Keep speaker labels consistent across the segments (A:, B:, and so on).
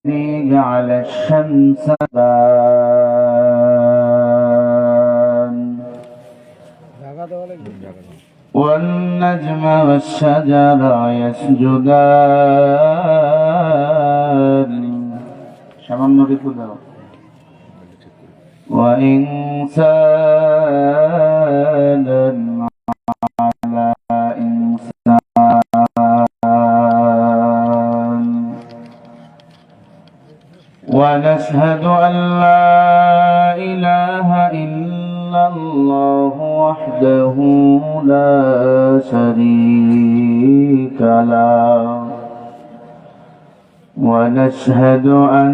A: الذي جعل الشمس ضياء والنجم والشجر يسجدان وإنسانا على إنسان ونشهد أن لا إله إلا الله وحده لا شريك له ونشهد أن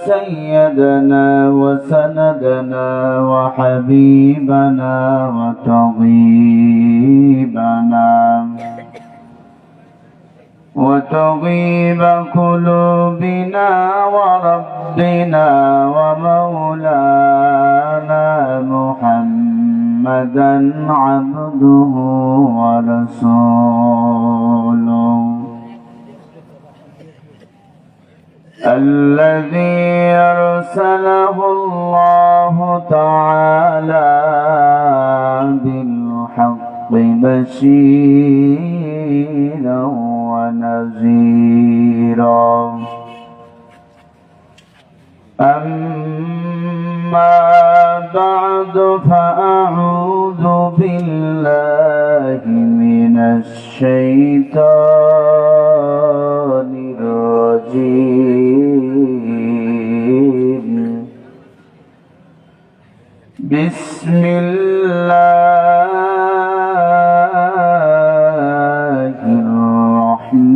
A: سيدنا وسندنا وحبيبنا وطبيب قلوبنا وربنا ومولانا محمدا عبده ورسوله الذي أرسله الله تعالى بالحق بشيرا ونذيرا أما بعد فأعوذ بالله من الشيطان الرجيم بسم الله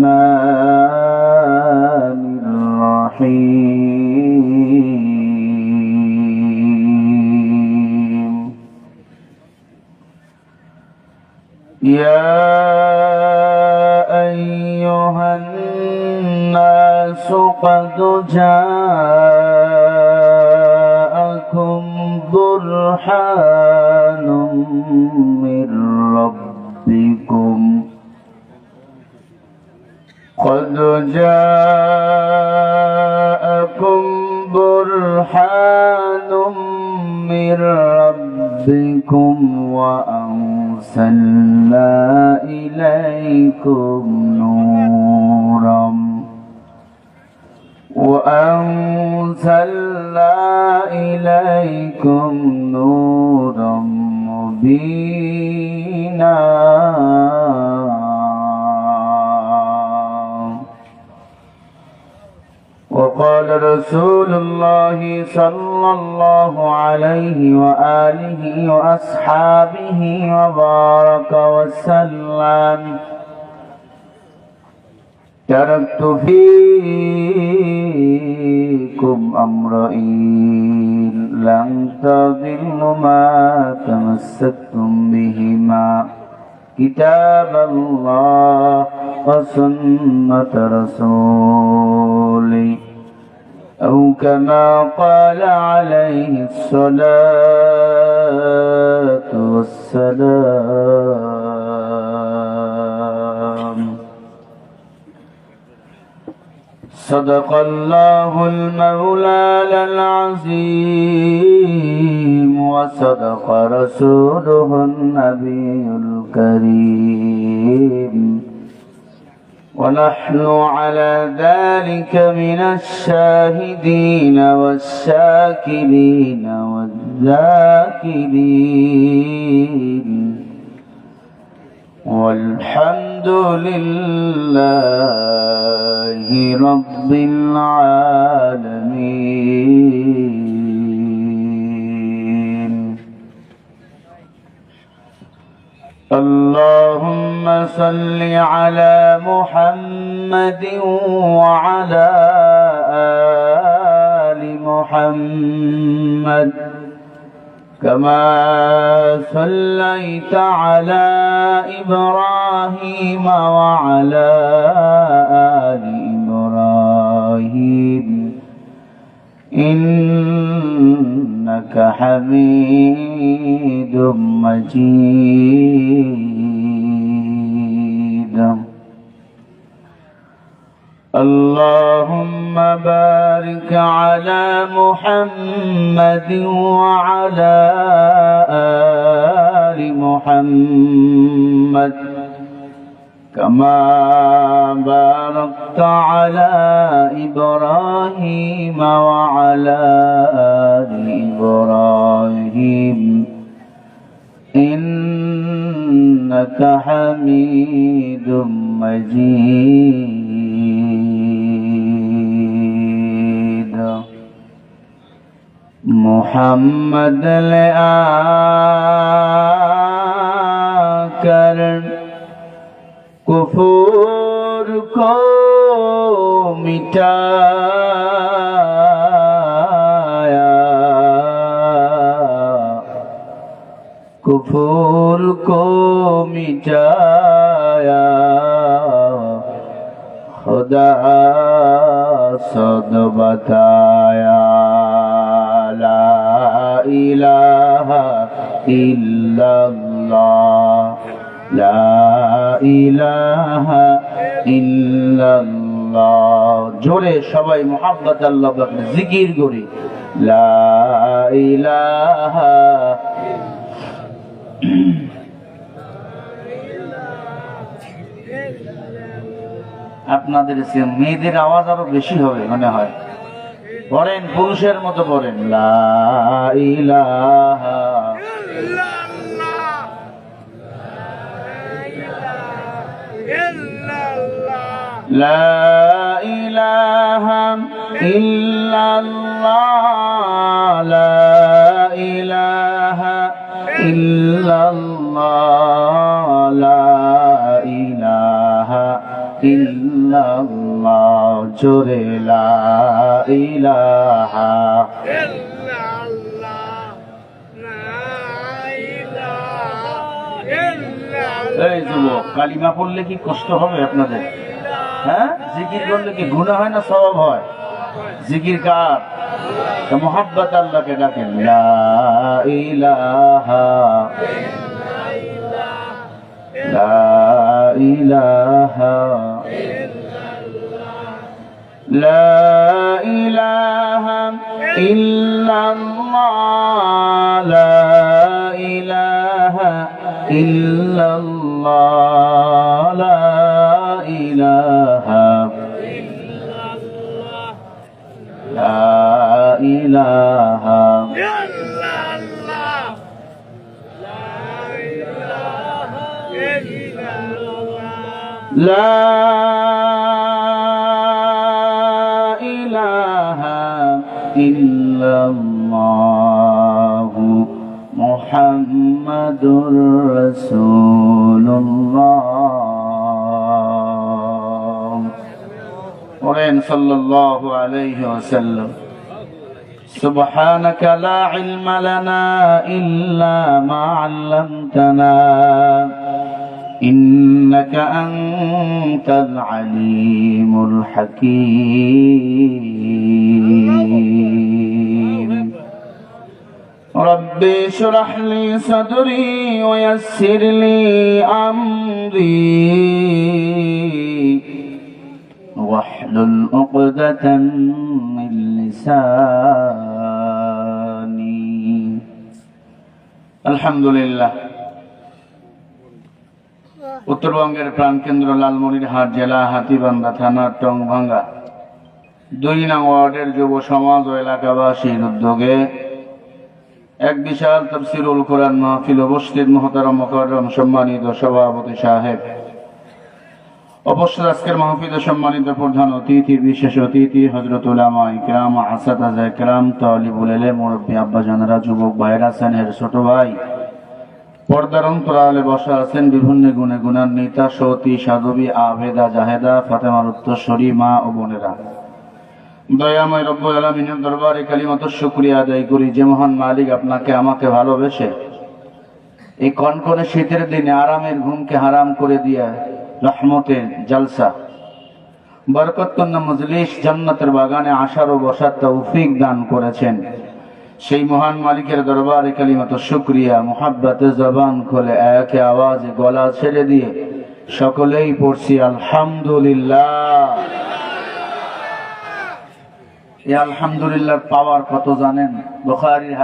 A: الرحمن الرحيم يا أيها الناس قد جاءكم برهان من ربكم قد جاءكم برهان من ربكم وأنزلنا إليكم نورا مبينا وقال رسول الله صلى الله عليه وآله وأصحابه وبارك وسلم تركت فيكم أمرين لن تضلوا ما تمسكتم بهما كتاب الله وسنة رسوله أو كما قال عليه الصلاة والسلام صدق الله المولى العظيم وصدق رسوله النبي الكريم ونحن على ذلك من الشاهدين والشاكرين والذاكرين والحمد لله رب العالمين اللهم صل على محمد وعلى آل محمد كما صليت على إبراهيم وعلى آل إبراهيم إنك حميد مجيد اللهم بارك على محمد وعلى آل محمد كما باركت على إبراهيم وعلى آل إبراهيم إنك حميد مجيد محمد आकर कुफूर को मिटाया कुफूर को मिटाया खुदा सद बताया ला इलाहा इल्लल्लाह ला इलाहा इल्लल्लाह जोरे सबाई मोहब्बत अल्लाह बकरे जिकिर करी ला इलाहा আপনাদের মেয়েদের আওয়াজ আরো বেশি হবে মনে হয় পড়েন পুরুষের মতো পড়েন লা ইলাহা লা ইলাহা ইল্লাল্লাহ লা ইলাহা ইল্লাল্লাহ লা ইলাহা ইল্লাল্লাহ জোরে লা ইলাহা এই যুবক কালিমা পড়লে কি কষ্ট হবে আপনাদের হ্যাঁ জিকির করলে কি গুনাহ হয় না সওয়াব হয় জিকির কার মোহাব্বত আল্লাহকে ডাকেন লা ইলাহা লা ইলাহা লা ইলাহা ইল্লাল্লাহ লা ইলাহা ইল্লাল্লাহ লা ইলাহা লা ইলাহা লা ইলাহা ইল্লাল্লাহ মুহাম্মাদুর রাসূলুল্লাহ পড়েন সাল্লাল্লাহু আলাইহি ওয়াসাল্লাম সুবহানাকা লা ইলমা লানা ইল্লা মা 'আল্লামতানা إنك أنت العليم الحكيم رب اشرح لي صدري ويسر لي أمري واحلل عقدة من لساني الحمد لله উত্তরবঙ্গের প্রাণকেন্দ্র লালমনিরহাট জেলা হাতীবান্ধা থানা টংভাঙ্গা 2 নং ওয়ার্ডের যুব সমাজ ও এলাকাবাসীর উদ্যোগে এক বিশাল তাফসীরুল কোরআন মাহফিল উপস্থিত মুহতারাম মুকাররম সম্মানিত সভাপতি সাহেব অবশ্যই আজকের মাহফিলে সম্মানিত প্রধান অতিথি বিশেষ অতিথি হযরত উলামা ইকরাম আসাতাজা ইকরাম তালিবুল ইলম মুরব্বী আব্বা জানেরা যুবক ভাইরা আছেন এর ছোট ভাই পর্দার অন্তরালে বসা আছেন বিভিন্ন গুণে গুণান্বিতা সতী সাধবী আবেদা জাহেদা ফাতেমার উত্তরসূরি মা ও বোনেরা দয়াময় রব্বুল আলামিনের দরবারে কালিমাত শুকরিয়া আদায় করি যে মহান মালিক আপনাকে আমাকে ভালোবেসে এই কনকনে শীতের দিনে আরামের ঘুমকে হারাম করে দিয়ে রহমতের জলসা বরকতপূর্ণ মজলিস জান্নাতের বাগানে আসার ও বসার তৌফিক দান করেছেন সেই মহান মালিকের দরবারে কালিমাত শুকরিয়া মুহাব্বতে জবান খুলে এক আওয়াজে গলা ছেড়ে দিয়ে সকলেই পড়ছি আলহামদুলিল্লাহ এই আলহামদুলিল্লাহর পাওয়ার কত জানেন? বুখারীর